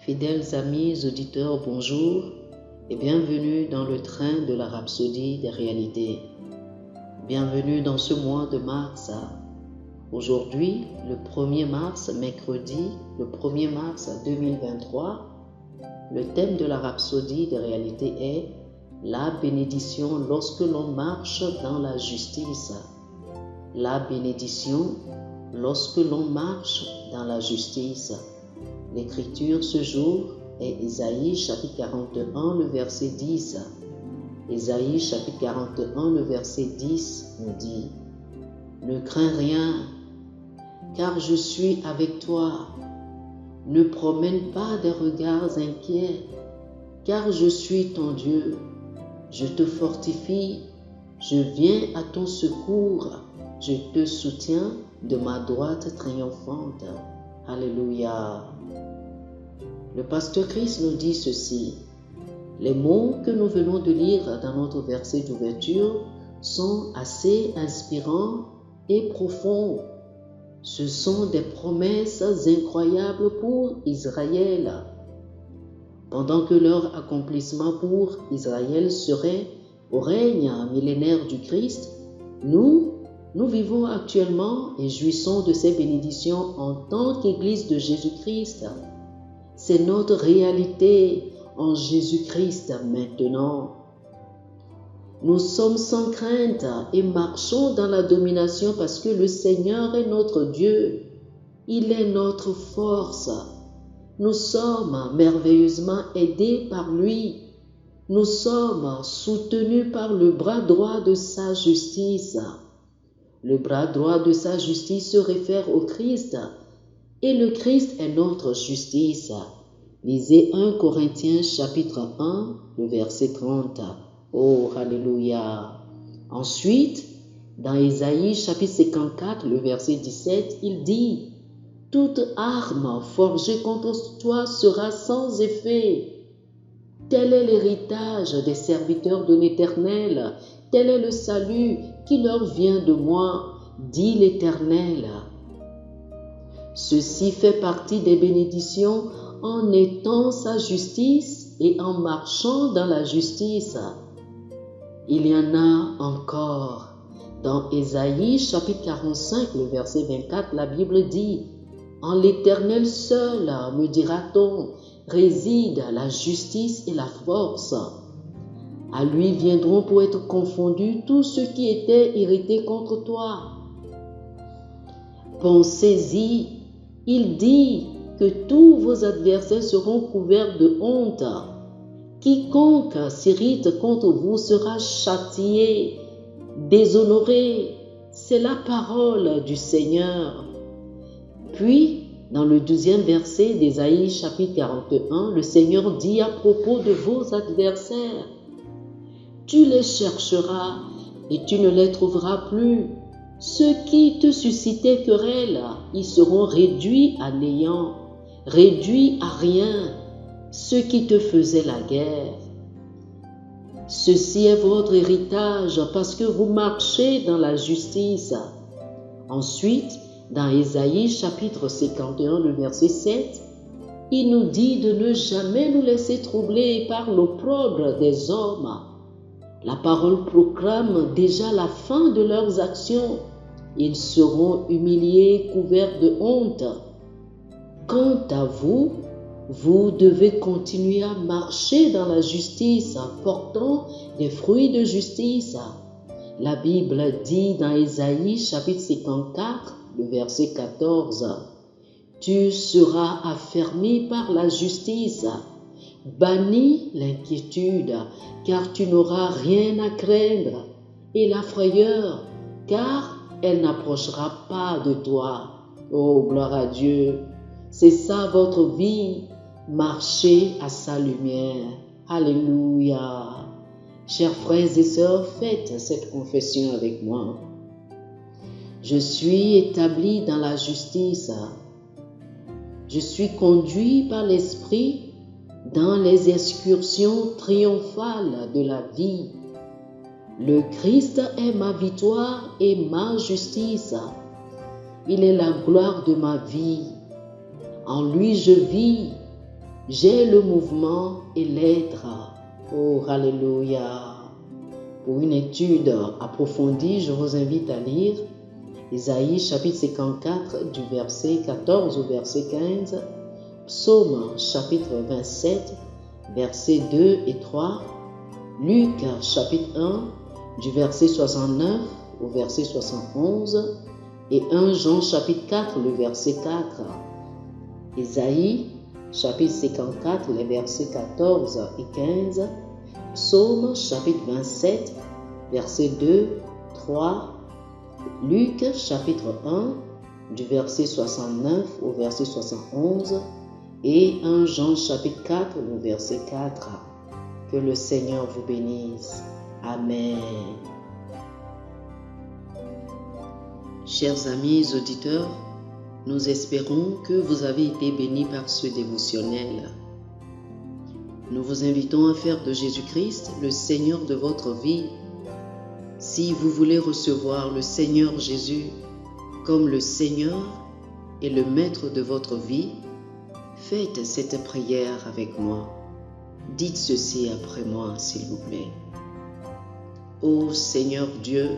Fidèles amis auditeurs, bonjour et bienvenue dans le train de la rhapsodie des réalités. Bienvenue dans ce mois de mars. Aujourd'hui, le 1er mars, mercredi, le 1er mars 2023, le thème de la rhapsodie des réalités est la bénédiction lorsque l'on marche dans la justice. La bénédiction lorsque l'on marche dans la justice. L'écriture ce jour est Ésaïe chapitre 41, le verset 10. Ésaïe chapitre 41, le verset 10 nous dit « Ne crains rien, car je suis avec toi. Ne promène pas des regards inquiets, car je suis ton Dieu. Je te fortifie, je viens à ton secours, je te soutiens de ma droite triomphante. » Alléluia. Le pasteur Christ nous dit ceci. Les mots que nous venons de lire dans notre verset d'ouverture sont assez inspirants et profonds. Ce sont des promesses incroyables pour Israël. Pendant que leur accomplissement pour Israël serait au règne millénaire du Christ, nous vivons actuellement et jouissons de ces bénédictions en tant qu'Église de Jésus-Christ. C'est notre réalité en Jésus-Christ maintenant. Nous sommes sans crainte et marchons dans la domination parce que le Seigneur est notre Dieu. Il est notre force. Nous sommes merveilleusement aidés par lui. Nous sommes soutenus par le bras droit de sa justice. Le bras droit de sa justice se réfère au Christ et le Christ est notre justice. Lisez 1 Corinthiens chapitre 1, le verset 30. Oh, alléluia. Ensuite, dans Ésaïe chapitre 54, le verset 17, il dit « Toute arme forgée contre toi sera sans effet. Tel est l'héritage des serviteurs de l'Éternel. Tel est le salut qui leur vient de moi, dit l'Éternel. » Ceci fait partie des bénédictions en étant sa justice et en marchant dans la justice. Il y en a encore. Dans Ésaïe chapitre 45, le verset 24, la Bible dit « En l'Éternel seul, me dira-t-on, réside la justice et la force. À lui viendront pour être confondus tous ceux qui étaient irrités contre toi. » Pensez-y, il dit que tous vos adversaires seront couverts de honte. Quiconque s'irrite contre vous sera châtié, déshonoré. C'est la parole du Seigneur. Puis, dans le 12e verset d'Ésaïe chapitre 41, le Seigneur dit à propos de vos adversaires « Tu les chercheras et tu ne les trouveras plus. Ceux qui te suscitaient querelle, ils seront réduits à néant, réduits à rien, ceux qui te faisaient la guerre. Ceci est votre héritage parce que vous marchez dans la justice. » Ensuite, dans Ésaïe chapitre 51, le verset 7, il nous dit de ne jamais nous laisser troubler par l'opprobre des hommes. La parole proclame déjà la fin de leurs actions. Ils seront humiliés, couverts de honte. Quant à vous, vous devez continuer à marcher dans la justice, portant des fruits de justice. La Bible dit dans Ésaïe chapitre 54, le verset 14, « Tu seras affermi par la justice. Bannis l'inquiétude, car tu n'auras rien à craindre, et la frayeur, car elle n'approchera pas de toi. » Oh, gloire à Dieu! C'est ça votre vie, marchez à sa lumière. Alléluia! Chers frères et sœurs, faites cette confession avec moi. Je suis établi dans la justice. Je suis conduit par l'Esprit dans les excursions triomphales de la vie. Le Christ est ma victoire et ma justice. Il est la gloire de ma vie. En lui je vis, J'ai le mouvement et l'être. Oh, alléluia. Pour une étude approfondie, je vous invite à lire Isaïe chapitre 54 du verset 14 au verset 15, Psaume chapitre 27, versets 2 et 3, Luc chapitre 1 du verset 69 au verset 71 et 1 Jean chapitre 4 le verset 4. Isaïe chapitre 54 les versets 14 et 15, Psaume chapitre 27 versets 2, 3, Luc chapitre 1 du verset 69 au verset 71 et 1 Jean chapitre 4 le verset 4. Que le Seigneur vous bénisse. Amen. Chers amis auditeurs, nous espérons que vous avez été bénis par ce dévotionnel. Nous vous invitons à faire de Jésus-Christ le Seigneur de votre vie. Si vous voulez recevoir le Seigneur Jésus comme le Seigneur et le Maître de votre vie, faites cette prière avec moi. Dites ceci après moi, s'il vous plaît. Ô Seigneur Dieu,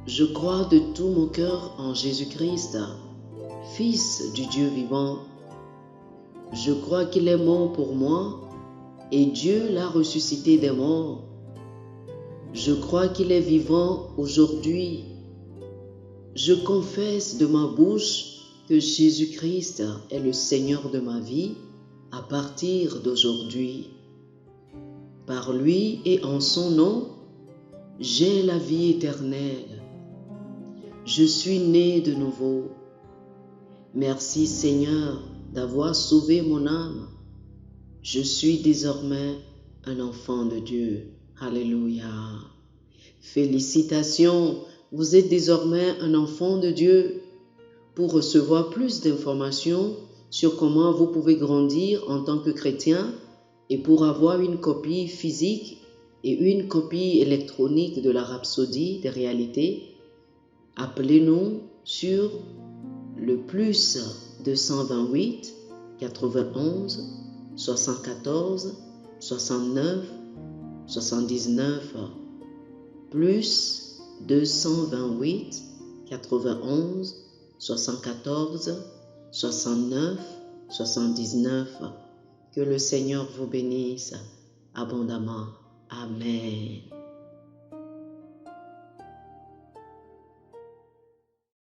je crois de tout mon cœur en Jésus-Christ, Fils du Dieu vivant. Je crois qu'il est mort pour moi et Dieu l'a ressuscité des morts. Je crois qu'il est vivant aujourd'hui. Je confesse de ma bouche que Jésus-Christ est le Seigneur de ma vie à partir d'aujourd'hui. Par lui et en son nom, j'ai la vie éternelle. Je suis né de nouveau. Merci Seigneur d'avoir sauvé mon âme. Je suis désormais un enfant de Dieu. Alléluia. Félicitations, vous êtes désormais un enfant de Dieu. Pour recevoir plus d'informations sur comment vous pouvez grandir en tant que chrétien et pour avoir une copie physique et une copie électronique de la Rhapsodie des réalités, appelez-nous sur le plus 228 91 74 69 79 plus 228 91 74 69 79. Que le Seigneur vous bénisse abondamment. Amen.